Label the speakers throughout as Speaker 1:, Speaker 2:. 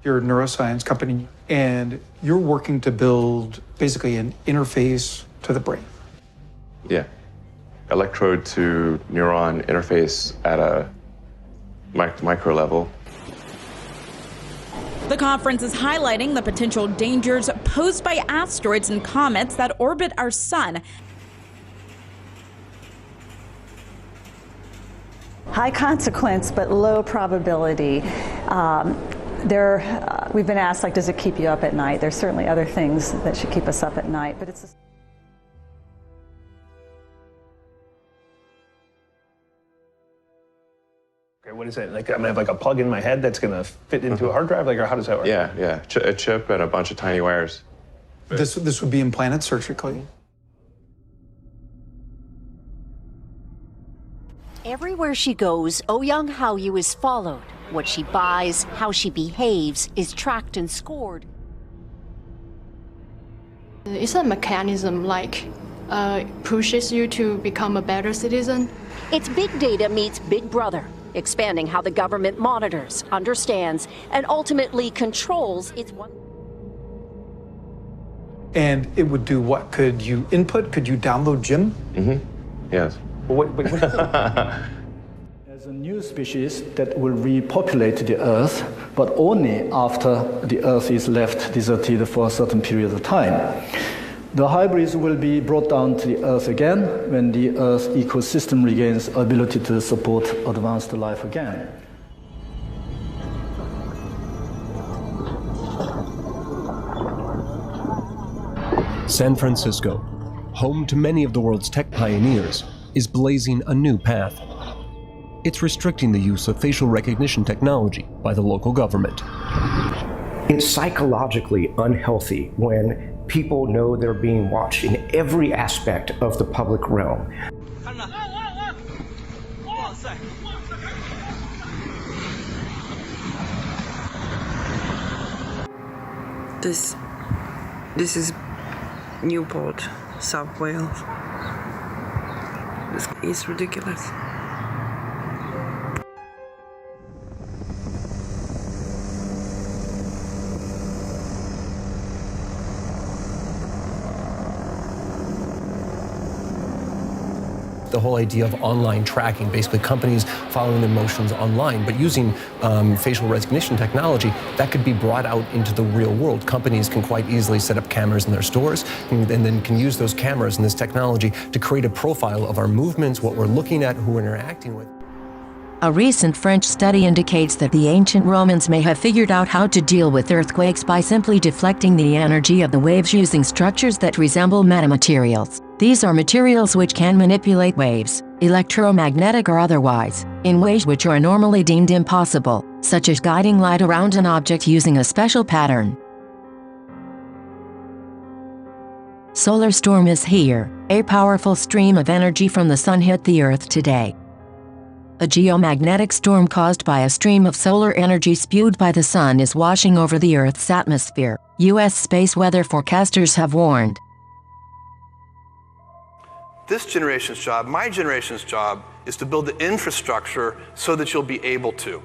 Speaker 1: You're a neuroscience company, and you're working to build basically an interface to the brain.
Speaker 2: Yeah. Electrode to neuron interface at a micro level.
Speaker 3: The conference is highlighting the potential dangers posed by asteroids and comets that orbit our sun.
Speaker 4: High consequence, but low probability. We've been asked, like, does it keep you up at night? There's certainly other things that should keep us up at night, but it's
Speaker 5: Okay, what is it? Like, I'm gonna have like a plug in my head that's gonna fit into a hard drive? Like, or how does that work?
Speaker 2: Yeah. A chip and a bunch of tiny wires.
Speaker 1: This would be implanted surgically.
Speaker 6: Everywhere she goes, Ouyang Haoyu is followed. What she buys, how she behaves, is tracked and scored.
Speaker 7: It's a mechanism like pushes you to become a better citizen.
Speaker 6: It's big data meets Big Brother, expanding how the government monitors, understands, and ultimately controls its one.
Speaker 1: And it would do what? Could you input? Could you download Jim?
Speaker 2: Yes.
Speaker 1: What
Speaker 8: There's a new species that will repopulate the Earth, but only after the Earth is left deserted for a certain period of time. The hybrids will be brought down to the Earth again when the Earth ecosystem regains ability to support advanced life again.
Speaker 9: San Francisco, home to many of the world's tech pioneers, is blazing a new path. It's restricting the use of facial recognition technology by the local government.
Speaker 10: It's psychologically unhealthy when people know they're being watched in every aspect of the public realm.
Speaker 11: This is Newport, South Wales. It's ridiculous.
Speaker 9: The whole idea of online tracking, basically companies following their motions online, but using facial recognition technology that could be brought out into the real world. Companies can quite easily set up cameras in their stores and then can use those cameras and this technology to create a profile of our movements, what we're looking at, who we're interacting with.
Speaker 12: A recent French study indicates that the ancient Romans may have figured out how to deal with earthquakes by simply deflecting the energy of the waves using structures that resemble metamaterials. These are materials which can manipulate waves, electromagnetic or otherwise, in ways which are normally deemed impossible, such as guiding light around an object using a special pattern. Solar storm is here. A powerful stream of energy from the sun hit the Earth today. A geomagnetic storm caused by a stream of solar energy spewed by the sun is washing over the Earth's atmosphere, U.S. space weather forecasters have warned.
Speaker 13: This generation's job, my generation's job, is to build the infrastructure so that you'll be able to.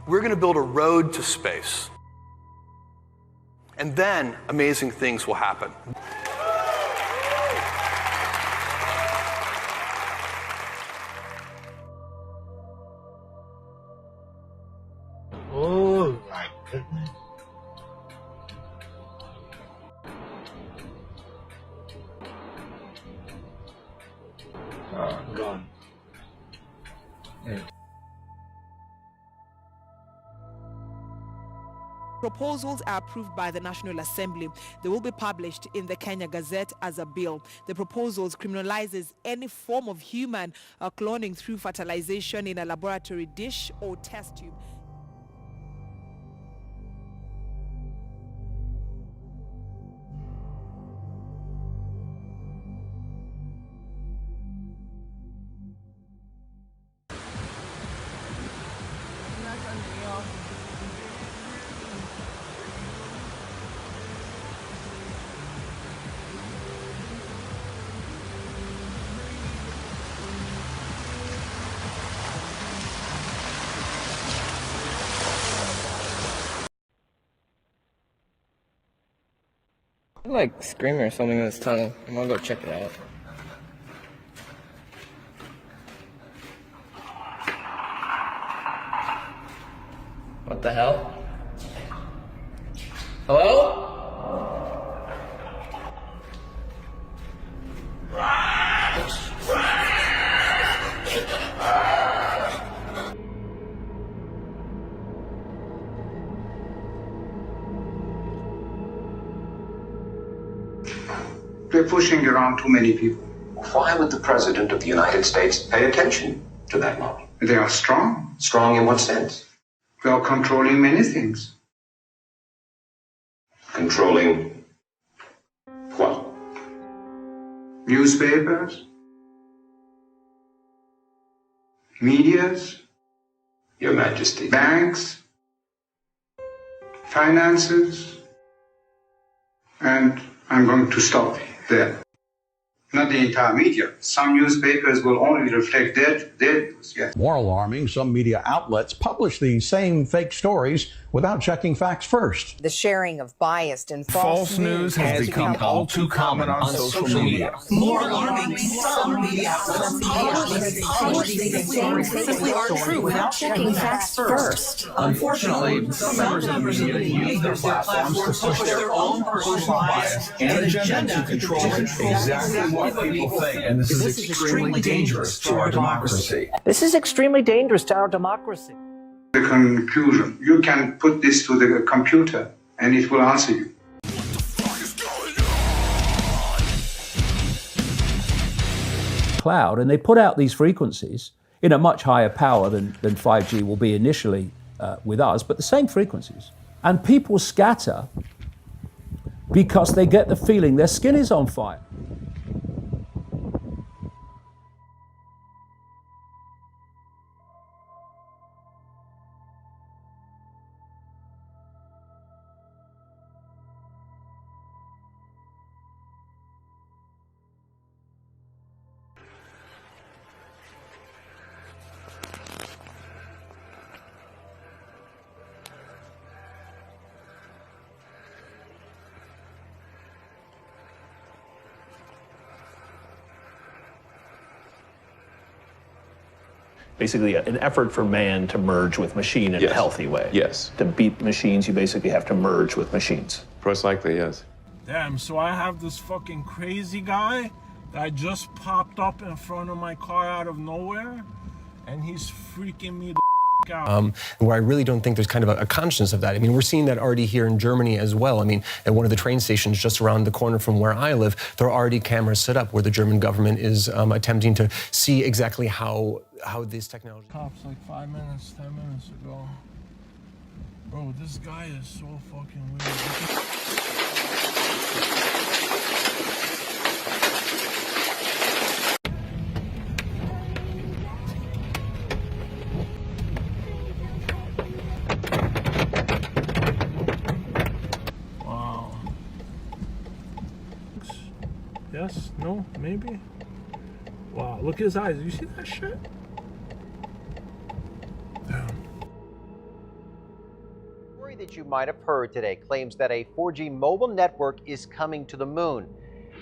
Speaker 13: We're going to build a road to space. And then amazing things will happen.
Speaker 14: Oh my goodness. Oh, gone. Yeah.
Speaker 15: Proposals are approved by the National Assembly. They will be published in the Kenya Gazette as a bill. The proposals criminalizes any form of human cloning through fertilization in a laboratory dish or test tube.
Speaker 16: Like screaming or something in his tunnel. I'm gonna go check it out. What the hell? Hello?
Speaker 17: They're pushing around too many people.
Speaker 18: Why would the President of the United States pay attention to that lobby?
Speaker 17: They are strong.
Speaker 18: Strong in what sense?
Speaker 17: They are controlling many things.
Speaker 18: Controlling what?
Speaker 17: Newspapers, medias,
Speaker 18: Your Majesty.
Speaker 17: banks, finances, and I'm going to stop there. Not the entire media. Some newspapers will only reflect their news, yes.
Speaker 19: More alarming, some media outlets publish these same fake stories without checking facts first.
Speaker 20: The sharing of biased and false news has become all too common on social media.
Speaker 21: More alarming, some media outlets publish these stories simply aren't true without checking facts first. Unfortunately, some members of the media use their platforms to push their own personal bias and agenda to control exactly what people think. And this is extremely dangerous to our democracy.
Speaker 20: This is extremely dangerous to our democracy.
Speaker 17: The conclusion. You can put this to the computer and it will answer you.
Speaker 22: Cloud, and they put out these frequencies in a much higher power than 5G will be initially with us, but the same frequencies. And people scatter because they get the feeling their skin is on fire.
Speaker 5: Basically, an effort for man to merge with machine in a healthy way.
Speaker 2: Yes.
Speaker 5: To beat machines, you basically have to merge with machines.
Speaker 2: Most likely, yes.
Speaker 23: Damn, so I have this fucking crazy guy that just popped up in front of my car out of nowhere, and he's freaking me the out.
Speaker 9: Where I really don't think there's kind of a consciousness of that. I mean, we're seeing that already here in Germany as well. I mean, at one of the train stations just around the corner from where I live, there are already cameras set up where the German government is attempting to see exactly how this technology...
Speaker 23: Cops like 5 minutes, 10 minutes ago. Bro, this guy is so fucking weird. Yes? No? Maybe? Wow, look at his eyes. You see that shit? Damn.
Speaker 24: The story that you might have heard today claims that a 4G mobile network is coming to the moon.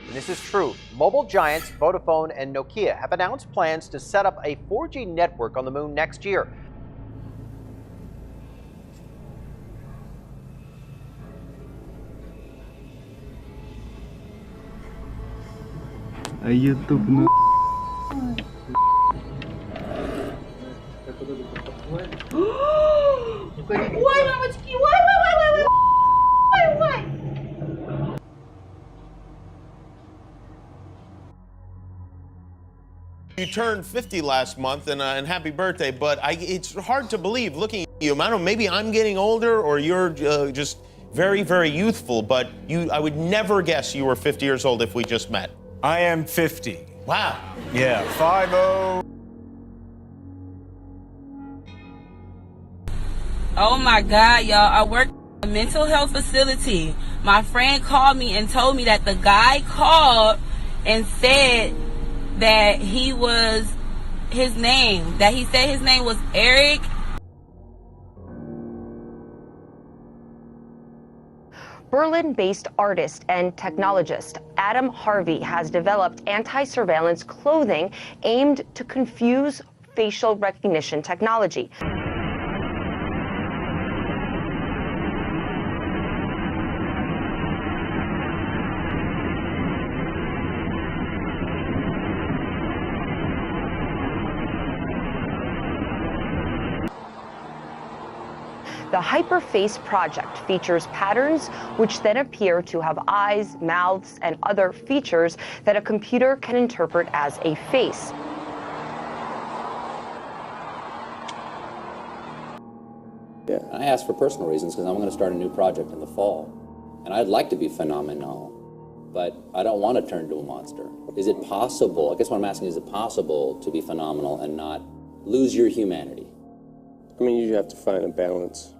Speaker 24: And this is true. Mobile giants Vodafone and Nokia have announced plans to set up a 4G network on the moon next year.
Speaker 25: YouTube na.
Speaker 21: Why, мамочки? Why?
Speaker 26: You turned 50 last month, and happy birthday, but it's hard to believe looking at you. I don't know, maybe I'm getting older or you're just very, very youthful, but I would never guess you were 50 years old if we just met.
Speaker 27: I am 50.
Speaker 26: Wow.
Speaker 27: Yeah, 50.
Speaker 28: Oh my God, y'all. I work at a mental health facility. My friend called me and told me that the guy called and said that he said his name was Eric.
Speaker 1: Berlin-based artist and technologist Adam Harvey has developed anti-surveillance clothing aimed to confuse facial recognition technology. The Hyperface project features patterns which then appear to have eyes, mouths, and other features that a computer can interpret as a face.
Speaker 3: Yeah, I asked for personal reasons because I'm going to start a new project in the fall. And I'd like to be phenomenal, but I don't want to turn into a monster. Is it possible, I guess what I'm asking, is it possible to be phenomenal and not lose your humanity?
Speaker 4: I mean, you have to find a balance.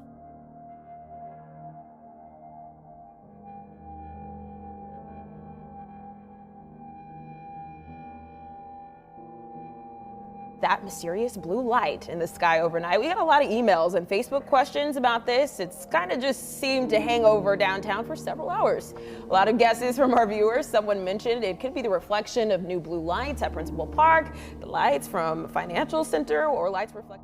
Speaker 6: That mysterious blue light in the sky overnight. We had a lot of emails and Facebook questions about this. It's kind of just seemed to hang over downtown for several hours. A lot of guesses from our viewers. Someone mentioned it could be the reflection of new blue lights at Principal Park, the lights from Financial Center, or lights reflect.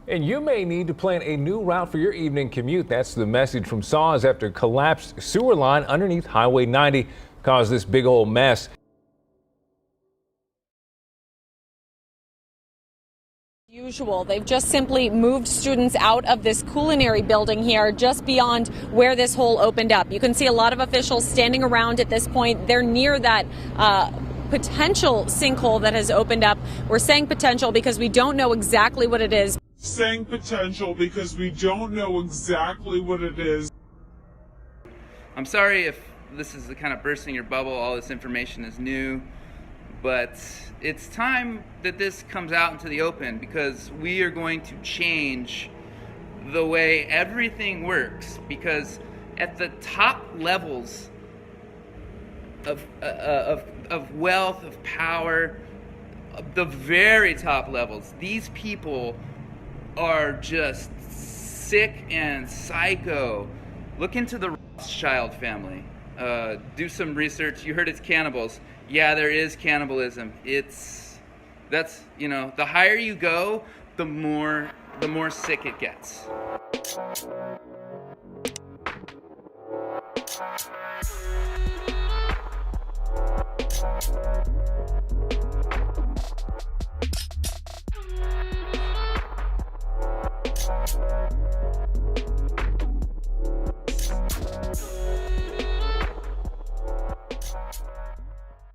Speaker 7: And you may need to plan a new route for your evening commute. That's the message from SAWS after a collapsed sewer line underneath Highway 90 caused this big old mess.
Speaker 8: Usual. They've just simply moved students out of this culinary building here just beyond where this hole opened up. You can see a lot of officials standing around at this point. They're near that potential sinkhole that has opened up. We're saying potential because we don't know exactly what it is.
Speaker 23: Saying potential because we don't know exactly what it is.
Speaker 10: I'm sorry if this is kind of bursting your bubble, all this information is new, but it's time that this comes out into the open because we are going to change the way everything works, because at the top levels of wealth, of power, the very top levels, these people are just sick and psycho. Look into the Rothschild family. Do some research. You heard it's cannibals. Yeah, there is cannibalism. That's you know, the higher you go, the more sick it gets.